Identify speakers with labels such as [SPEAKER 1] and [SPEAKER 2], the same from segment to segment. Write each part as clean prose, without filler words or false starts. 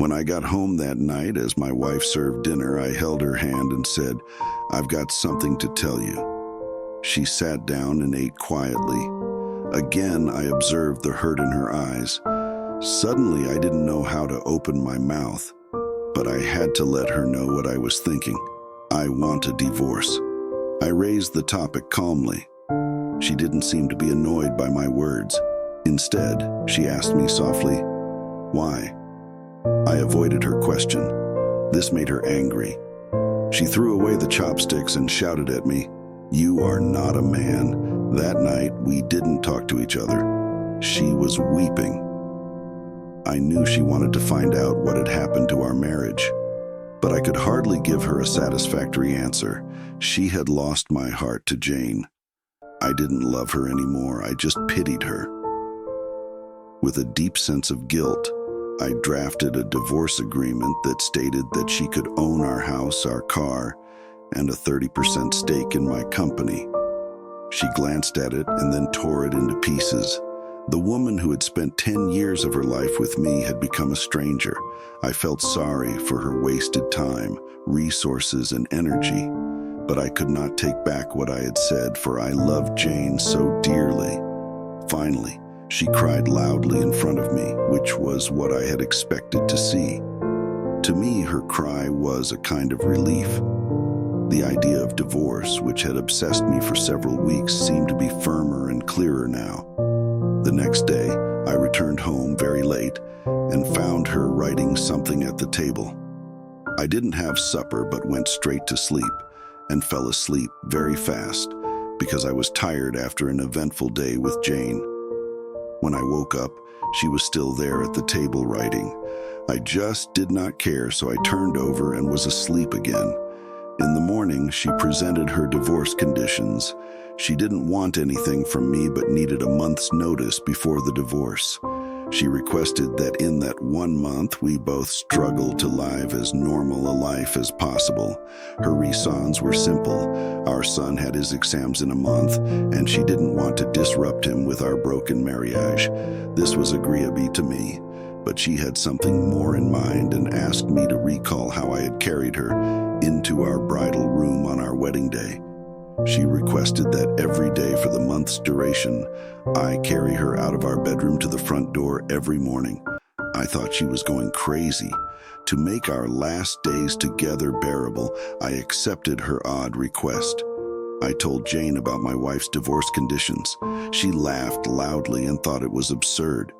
[SPEAKER 1] When I got home that night, as my wife served dinner, I held her hand and said, "I've got something to tell you." She sat down and ate quietly. Again, I observed the hurt in her eyes. Suddenly, I didn't know how to open my mouth, but I had to let her know what I was thinking. I want a divorce. I raised the topic calmly. She didn't seem to be annoyed by my words. Instead, she asked me softly, "Why?" I avoided her question. This made her angry. She threw away the chopsticks and shouted at me, "You are not a man." That night, we didn't talk to each other. She was weeping. I knew she wanted to find out what had happened to our marriage, but I could hardly give her a satisfactory answer. She had lost my heart to Jane. I didn't love her anymore, I just pitied her. With a deep sense of guilt, I drafted a divorce agreement that stated that she could own our house, our car, and a 30% stake in my company. She glanced at it and then tore it into pieces. The woman who had spent 10 years of her life with me had become a stranger. I felt sorry for her wasted time, resources, and energy, but I could not take back what I had said, for I loved Jane so dearly. Finally, she cried loudly in front of me, which was what I had expected to see. To me, her cry was a kind of relief. The idea of divorce, which had obsessed me for several weeks, seemed to be firmer and clearer now. The next day, I returned home very late and found her writing something at the table. I didn't have supper but went straight to sleep and fell asleep very fast because I was tired after an eventful day with Jane. When I woke up, she was still there at the table writing. I just did not care, so I turned over and was asleep again. In the morning, she presented her divorce conditions. She didn't want anything from me but needed a month's notice before the divorce. She requested that in that 1 month we both struggle to live as normal a life as possible. Her reasons were simple. Our son had his exams in a month, and she didn't want to disrupt him with our broken marriage. This was agreeable to me, but she had something more in mind and asked me to recall how I had carried her into our bridal room on our wedding day. She requested that every day for the month's duration, I carry her out of our bedroom to the front door every morning. I thought she was going crazy. To make our last days together bearable, I accepted her odd request. I told Jane about my wife's divorce conditions. She laughed loudly and thought it was absurd.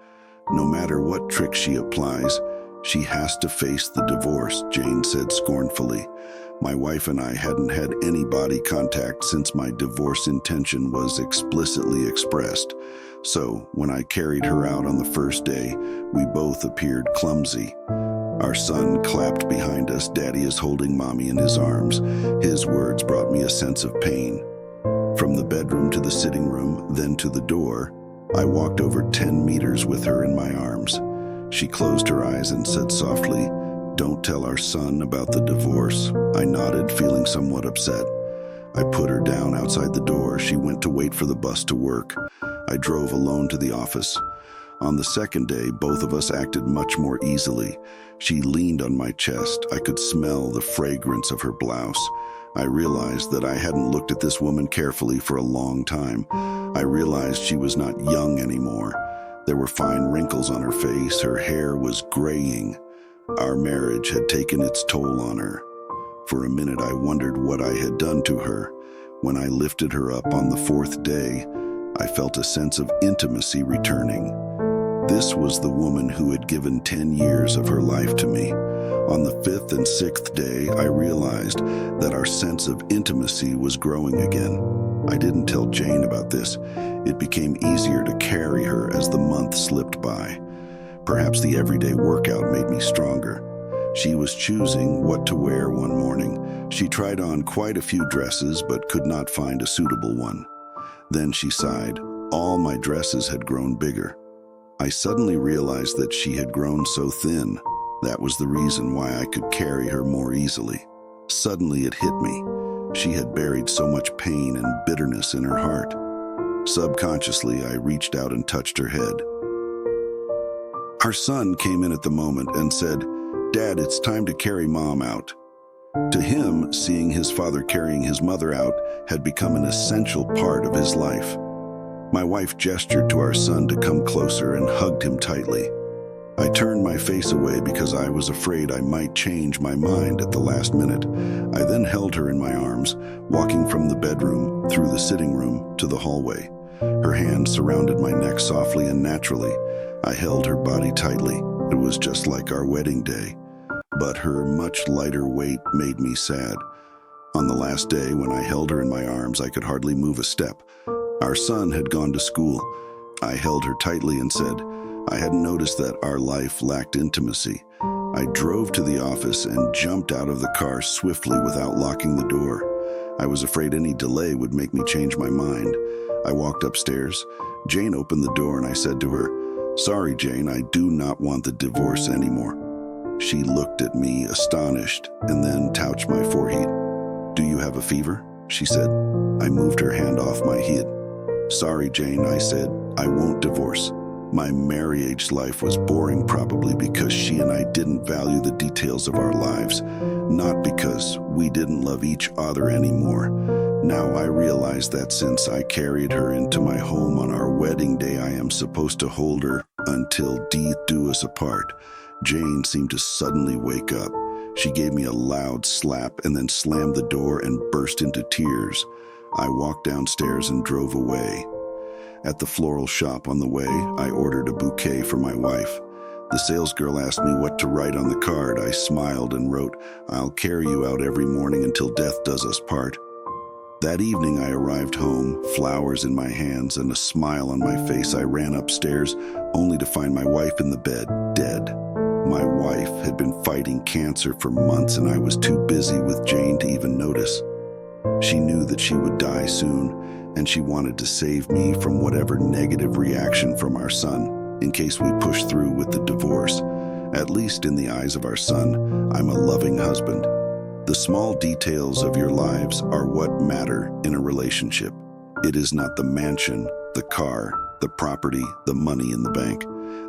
[SPEAKER 1] No matter what trick she applies, she has to face the divorce, Jane said scornfully. My wife and I hadn't had any body contact since my divorce intention was explicitly expressed. So, when I carried her out on the first day, we both appeared clumsy. Our son clapped behind us. "Daddy is holding Mommy in his arms." His words brought me a sense of pain. From the bedroom to the sitting room, then to the door, I walked over 10 meters with her in my arms. She closed her eyes and said softly, "Don't tell our son about the divorce." I nodded, feeling somewhat upset. I put her down outside the door. She went to wait for the bus to work. I drove alone to the office. On the second day, both of us acted much more easily. She leaned on my chest. I could smell the fragrance of her blouse. I realized that I hadn't looked at this woman carefully for a long time. I realized she was not young anymore. There were fine wrinkles on her face. Her hair was graying. Our marriage had taken its toll on her. For a minute, I wondered what I had done to her. When I lifted her up on the 4th day, I felt a sense of intimacy returning. This was the woman who had given 10 years of her life to me. On the 5th and 6th day, I realized that our sense of intimacy was growing again. I didn't tell Jane about this. It became easier to carry her as the month slipped by. Perhaps the everyday workout made me stronger. She was choosing what to wear one morning. She tried on quite a few dresses but could not find a suitable one. Then she sighed. All my dresses had grown bigger. I suddenly realized that she had grown so thin. That was the reason why I could carry her more easily. Suddenly it hit me. She had buried so much pain and bitterness in her heart. Subconsciously, I reached out and touched her head. Our son came in at the moment and said, "Dad, it's time to carry Mom out." To him, seeing his father carrying his mother out had become an essential part of his life. My wife gestured to our son to come closer and hugged him tightly. I turned my face away because I was afraid I might change my mind at the last minute. I then held her in my arms, walking from the bedroom, through the sitting room, to the hallway. Her hands surrounded my neck softly and naturally. I held her body tightly. It was just like our wedding day. But her much lighter weight made me sad. On the last day, when I held her in my arms, I could hardly move a step. Our son had gone to school. I held her tightly and said, I hadn't noticed that our life lacked intimacy. I drove to the office and jumped out of the car swiftly without locking the door. I was afraid any delay would make me change my mind. I walked upstairs. Jane opened the door and I said to her, "Sorry, Jane, I do not want the divorce anymore." She looked at me astonished and then touched my forehead. "Do you have a fever?" she said. I moved her hand off my head. "Sorry, Jane," I said. "I won't divorce." My marriage life was boring, probably because she and I didn't value the details of our lives, not because we didn't love each other anymore. Now I realize that since I carried her into my home on our wedding day, I am supposed to hold her until death do us apart. Jane seemed to suddenly wake up. She gave me a loud slap and then slammed the door and burst into tears. I walked downstairs and drove away. At the floral shop on the way, I ordered a bouquet for my wife. The salesgirl asked me what to write on the card. I smiled and wrote, "I'll carry you out every morning until death does us part." That evening I arrived home, flowers in my hands and a smile on my face. I ran upstairs, only to find my wife in the bed, dead. My wife had been fighting cancer for months and I was too busy with Jane to even notice. She knew that she would die soon, and she wanted to save me from whatever negative reaction from our son, in case we pushed through with the divorce. At least in the eyes of our son, I'm a loving husband. The small details of your lives are what matter in a relationship. It is not the mansion, the car, the property, the money in the bank.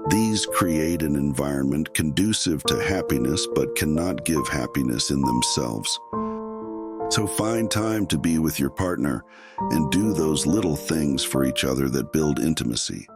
[SPEAKER 1] These create an environment conducive to happiness but cannot give happiness in themselves. So find time to be with your partner and do those little things for each other that build intimacy.